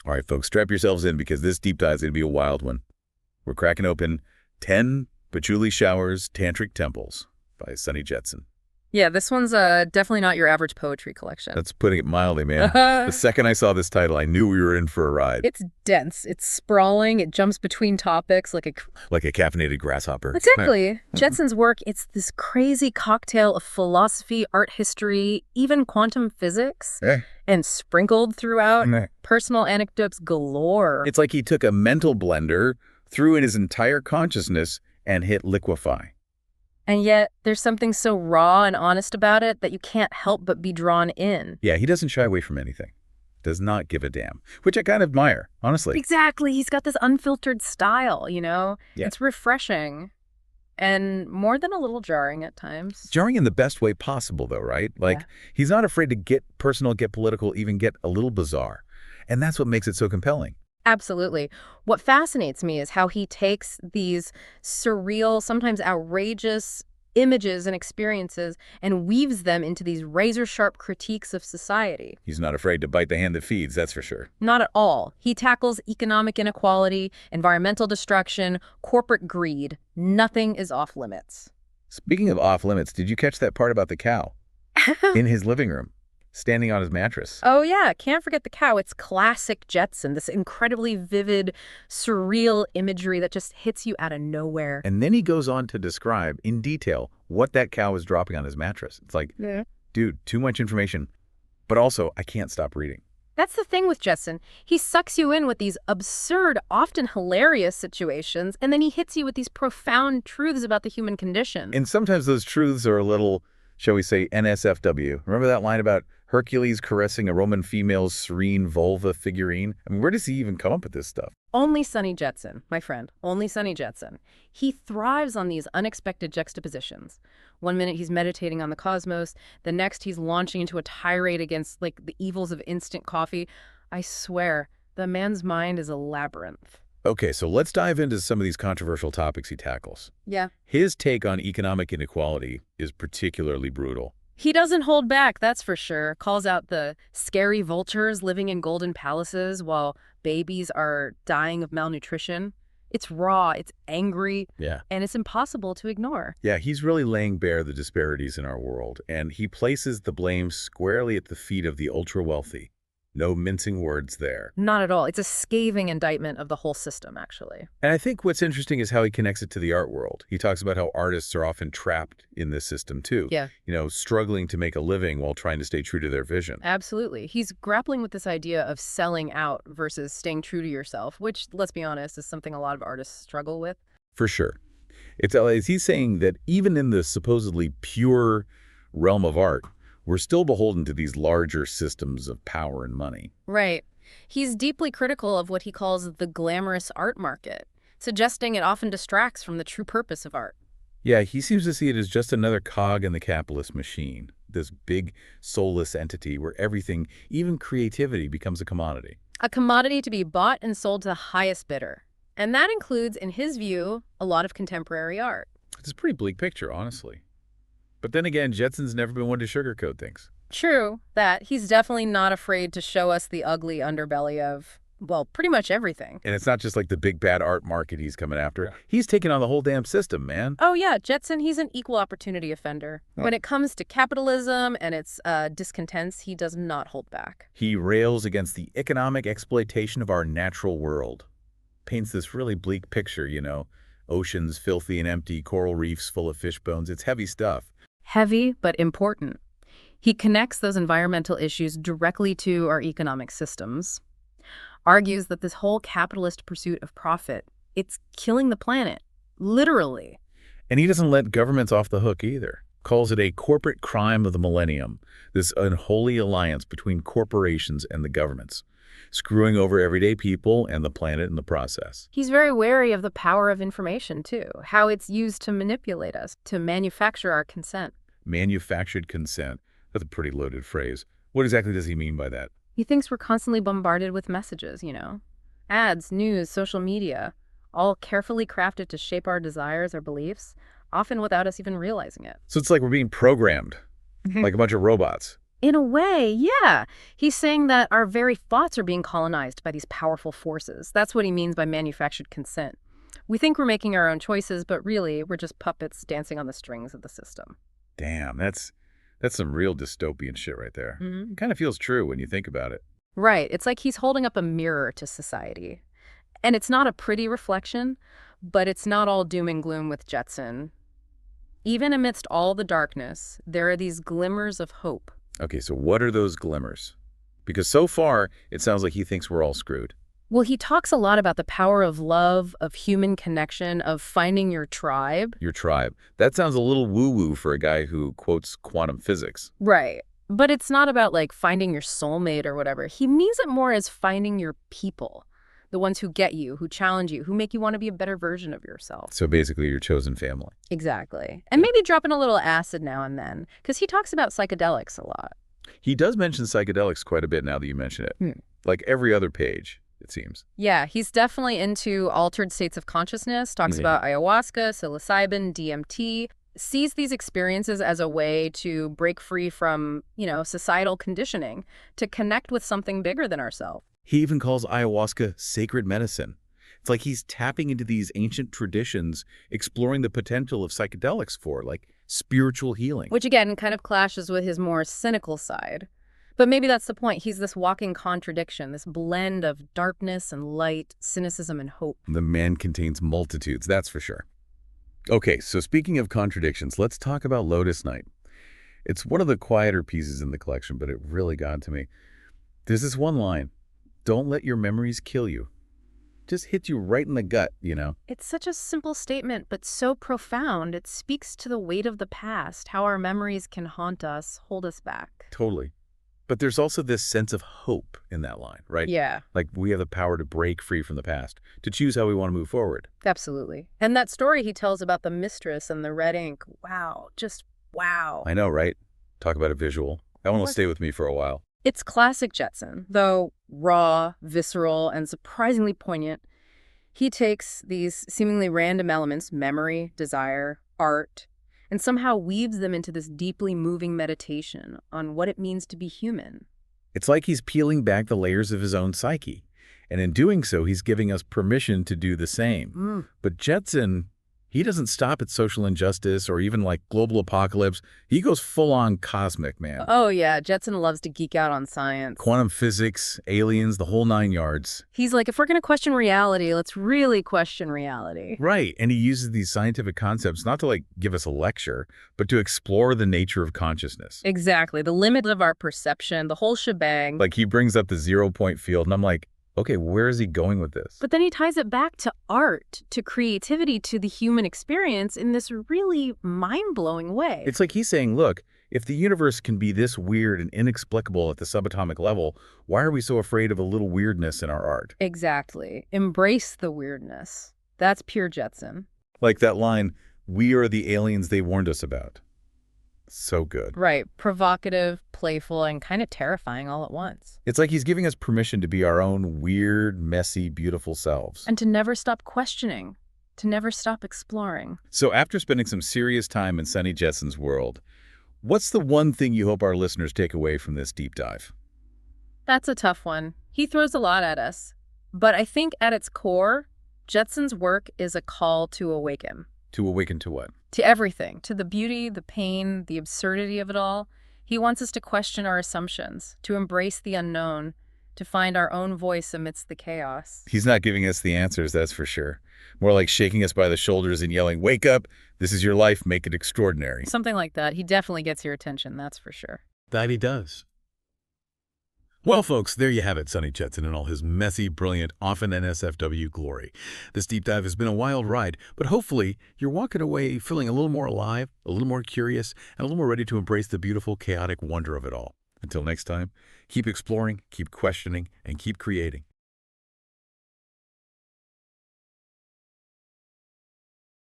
All right, folks, strap yourselves in because this deep dive is going to be a wild one. We're cracking open 10 Patchouli Showers Tantric Temples by Sunny Jetsun. Yeah, this one's definitely not your average poetry collection. That's putting it mildly, man. The second I saw this title, I knew we were in for a ride. It's dense, it's sprawling, it jumps between topics like a... Like a caffeinated grasshopper. Exactly. Jetsun's work, it's this crazy cocktail of philosophy, art history, even quantum physics, and sprinkled throughout, personal anecdotes galore. It's like he took a mental blender, threw in his entire consciousness, and hit liquefy. And yet, there's something so raw and honest about it that you can't help but be drawn in. Yeah, he doesn't shy away from anything. Does not give a damn, which I kind of admire, honestly. Exactly. He's got this unfiltered style, you know? Yeah. It's refreshing and more than a little jarring at times. Jarring in the best way possible, though, right? Like, he's not afraid to get personal, get political, even get a little bizarre. And that's what makes it so compelling. Absolutely. What fascinates me is how he takes these surreal, sometimes outrageous images and experiences and weaves them into these razor-sharp critiques of society. He's not afraid to bite the hand that feeds, that's for sure. Not at all. He tackles economic inequality, environmental destruction, corporate greed. Nothing is off limits. Speaking of off limits, did you catch that part about the cow in his living room? Standing on his mattress. Oh, yeah. Can't forget the cow. It's classic Jetsun, this incredibly vivid, surreal imagery that just hits you out of nowhere. And then he goes on to describe in detail what that cow was dropping on his mattress. It's like, dude, too much information. But also, I can't stop reading. That's the thing with Jetsun. He sucks you in with these absurd, often hilarious situations, and then he hits you with these profound truths about the human condition. And sometimes those truths are a little, shall we say, NSFW. Remember that line about Hercules caressing a Roman female's serene vulva figurine? I mean, where does he even come up with this stuff? Only Sunny Jetsun, my friend. Only Sunny Jetsun. He thrives on these unexpected juxtapositions. One minute he's meditating on the cosmos, the next he's launching into a tirade against, like, the evils of instant coffee. I swear, the man's mind is a labyrinth. Okay, so let's dive into some of these controversial topics he tackles. Yeah. His take on economic inequality is particularly brutal. He doesn't hold back, that's for sure. Calls out the scary vultures living in golden palaces while babies are dying of malnutrition. It's raw, it's angry, and it's impossible to ignore. Yeah, he's really laying bare the disparities in our world, and he places the blame squarely at the feet of the ultra-wealthy. No mincing words there. Not at all. It's a scathing indictment of the whole system, actually. And I think what's interesting is how he connects it to the art world. He talks about how artists are often trapped in this system, too. Yeah. You know, struggling to make a living while trying to stay true to their vision. Absolutely. He's grappling with this idea of selling out versus staying true to yourself, which, let's be honest, is something a lot of artists struggle with. For sure. He's saying that even in the supposedly pure realm of art, we're still beholden to these larger systems of power and money. Right. He's deeply critical of what he calls the glamorous art market, suggesting it often distracts from the true purpose of art. Yeah, he seems to see it as just another cog in the capitalist machine, this big, soulless entity where everything, even creativity, becomes a commodity. A commodity to be bought and sold to the highest bidder. And that includes, in his view, a lot of contemporary art. It's a pretty bleak picture, honestly. But then again, Jetsun's never been one to sugarcoat things. True, that. He's definitely not afraid to show us the ugly underbelly of, well, pretty much everything. And it's not just like the big bad art market he's coming after. He's taking on the whole damn system, man. Oh, yeah, Jetsun, he's an equal opportunity offender. When it comes to capitalism and its discontents, he does not hold back. He rails against the economic exploitation of our natural world. Paints this really bleak picture, you know. Oceans filthy and empty, coral reefs full of fish bones. It's heavy stuff. Heavy, but important. He connects those environmental issues directly to our economic systems, argues that this whole capitalist pursuit of profit, it's killing the planet, literally. And he doesn't let governments off the hook either. Calls it a corporate crime of the millennium, this unholy alliance between corporations and the governments, screwing over everyday people and the planet in the process. He's very wary of the power of information, too, how it's used to manipulate us, to manufacture our consent. Manufactured consent. That's a pretty loaded phrase. What exactly does he mean by that? He thinks we're constantly bombarded with messages, you know. Ads, news, social media, all carefully crafted to shape our desires or beliefs, often without us even realizing it. So it's like we're being programmed, like a bunch of robots. In a way, yeah. He's saying that our very thoughts are being colonized by these powerful forces. That's what he means by manufactured consent. We think we're making our own choices, but really, we're just puppets dancing on the strings of the system. Damn, that's some real dystopian shit right there. Mhm. Kind of feels true when you think about it. Right. It's like he's holding up a mirror to society. And it's not a pretty reflection, but it's not all doom and gloom with Jetson. Even amidst all the darkness, there are these glimmers of hope. Okay, so what are those glimmers? Because so far, it sounds like he thinks we're all screwed. Well, he talks a lot about the power of love, of human connection, of finding your tribe. Your tribe. That sounds a little woo-woo for a guy who quotes quantum physics. Right. But it's not about like finding your soulmate or whatever. He means it more as finding your people. The ones who get you, who challenge you, who make you want to be a better version of yourself. So basically your chosen family. Exactly. And maybe drop in a little acid now and then, because he talks about psychedelics a lot. He does mention psychedelics quite a bit now that you mention it. Like every other page, it seems. Yeah, he's definitely into altered states of consciousness, talks about ayahuasca, psilocybin, DMT, sees these experiences as a way to break free from, societal conditioning, to connect with something bigger than ourselves. He even calls ayahuasca sacred medicine. It's like he's tapping into these ancient traditions, exploring the potential of psychedelics for, like, spiritual healing. Which, again, kind of clashes with his more cynical side. But maybe that's the point. He's this walking contradiction, this blend of darkness and light, cynicism and hope. The man contains multitudes, that's for sure. Okay, so speaking of contradictions, let's talk about Lotus Night. It's one of the quieter pieces in the collection, but it really got to me. There's this one line, "Don't let your memories kill you." Just hits you right in the gut, It's such a simple statement, but so profound. It speaks to the weight of the past, how our memories can haunt us, hold us back. Totally. But there's also this sense of hope in that line, right? Yeah, Like we have the power to break free from the past, to choose how we want to move forward. absolutely. And that story he tells about the mistress and the red ink, wow, just wow. I know, right? Talk about a visual. That one will stay with me for a while. It's classic Jetson, though raw, visceral, and surprisingly poignant. He takes these seemingly random elements, memory, desire, art, and somehow weaves them into this deeply moving meditation on what it means to be human. It's like he's peeling back the layers of his own psyche. And in doing so, he's giving us permission to do the same. But Jetson, he doesn't stop at social injustice or even like global apocalypse. He goes full-on cosmic, man. Oh yeah, Jetson loves to geek out on science. Quantum physics, aliens, the whole 9 yards. He's like, if we're going to question reality, let's really question reality. Right, and he uses these scientific concepts not to like give us a lecture, but to explore the nature of consciousness. Exactly, the limit of our perception, the whole shebang. Like he brings up the 0-point field, and I'm like, okay, where is he going with this? But then he ties it back to art, to creativity, to the human experience in this really mind-blowing way. It's like he's saying, look, if the universe can be this weird and inexplicable at the subatomic level, why are we so afraid of a little weirdness in our art? Exactly. Embrace the weirdness. That's pure Jetson. Like that line, "We are the aliens they warned us about." So good. Right. Provocative, playful, and kind of terrifying all at once. It's like he's giving us permission to be our own weird, messy, beautiful selves. And to never stop questioning, to never stop exploring. So after spending some serious time in Sonny Jetson's world, what's the one thing you hope our listeners take away from this deep dive? That's a tough one. He throws a lot at us. But I think at its core, Jetson's work is a call to awaken. To awaken to what? To everything, to the beauty, the pain, the absurdity of it all. He wants us to question our assumptions, to embrace the unknown, to find our own voice amidst the chaos. He's not giving us the answers, that's for sure. More like shaking us by the shoulders and yelling, "Wake up! This is your life, make it extraordinary." Something like that. He definitely gets your attention, that's for sure. That he does. Well, folks, there you have it, Sonny Jetson in all his messy, brilliant, often NSFW glory. This deep dive has been a wild ride, but hopefully you're walking away feeling a little more alive, a little more curious, and a little more ready to embrace the beautiful, chaotic wonder of it all. Until next time, keep exploring, keep questioning, and keep creating.